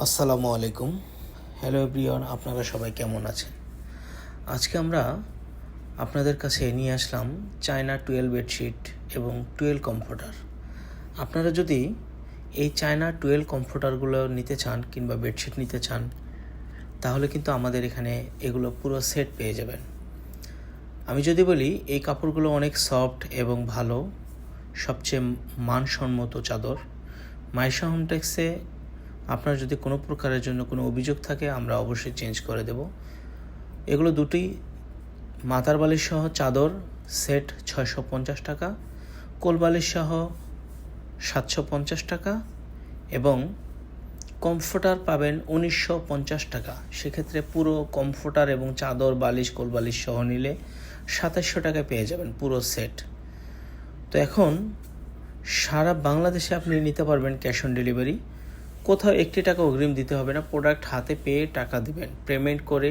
আসসালামু আলাইকুম। Hello everyone, আপনারা সবাই কেমন আছেন? আজকে আমরা আপনাদের কাছে নিয়ে আসলাম চায়না টুয়েল বেডশিট এবং টুয়েল কমফোর্টার। আপনারা যদি এই চায়না টুয়েল কমফোর্টারগুলো নিতে চান কিংবা বেডশিট নিতে চান, তাহলে কিন্তু আমাদের এখানে এগুলো পুরো সেট পেয়ে যাবেন। আমি যদি বলি, এই কাপড়গুলো অনেক সফট এবং ভালো, সবচেয়ে মানসম্মত চাদর। মাইশা হোমটেক্সে আপনার যদি কোনো প্রকারের জন্য কোনো অভিযোগ থাকে, আমরা অবশ্যই চেঞ্জ করে দেব। এগুলো দুটি মাথার বালিশ সহ চাদর সেট 650 টাকা, কোলবালিশ সহ 750 টাকা এবং কমফোর্টার পাবেন 1950 টাকা। সেক্ষেত্রে পুরো কমফোর্টার এবং চাদর বালিশ কোলবালিশ সহ নিলে 2700 টাকায় পেয়ে যাবেন পুরো সেট। তো এখন সারা বাংলাদেশে আপনি নিতে পারবেন ক্যাশ অন ডেলিভারি। কোথাও 1 টাকা অগ্রিম দিতে হবে না, প্রোডাক্ট হাতে পেয়ে টাকা দেবেন পেমেন্ট করে।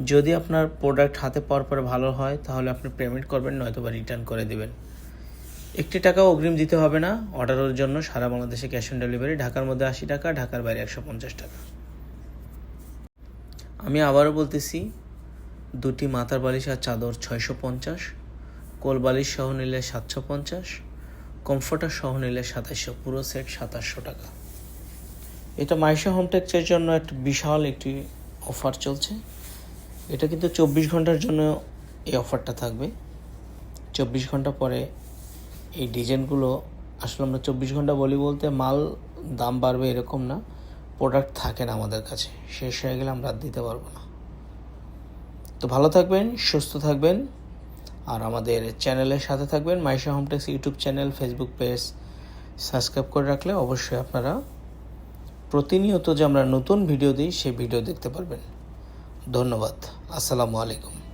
যদি আপনার প্রোডাক্ট হাতে পাওয়ার পরে ভালো হয় তাহলে আপনি পেমেন্ট করবেন, নয়তো বা রিটার্ন করে দেবেন। 1 টাকাও অগ্রিম দিতে হবে না অর্ডারের জন্য। সারা বাংলাদেশে ক্যাশ অন ডেলিভারি, ঢাকার মধ্যে 80 টাকা, ঢাকার বাইরে 150 টাকা। আমি আবারও বলতেছি, দুটি মাথার বালিশ আর চাদর 650, কোল বালিশ সহ নিলে 750, কমফোর্টার সহ নিলে 2700, পুরো সেট 2700 টাকা। এটা মাইশা হোমটেক্সের জন্য একটা বিশাল একটি অফার চলছে। এটা কিন্তু 24 ঘন্টার জন্য এই অফারটা থাকবে। 24 ঘন্টা পরে এই ডিজাইনগুলো, আসলে আমরা 24 ঘন্টা বলি বলতে মাল দাম বাড়বে এরকম না, প্রোডাক্ট থাকে না আমাদের কাছে, শেষ হয়ে গেলে আমরা দিতে পারবো না। তো ভালো থাকবেন, সুস্থ থাকবেন, আর আমাদের চ্যানেলের সাথে থাকবেন। Maisha Hometex YouTube channel, Facebook page subscribe করে রাখলে অবশ্যই আপনারা প্রতিনিয়ত যে আমরা নতুন ভিডিও দিই সেই ভিডিও দেখতে পারবেন। ধন্যবাদ। আসসালামু আলাইকুম।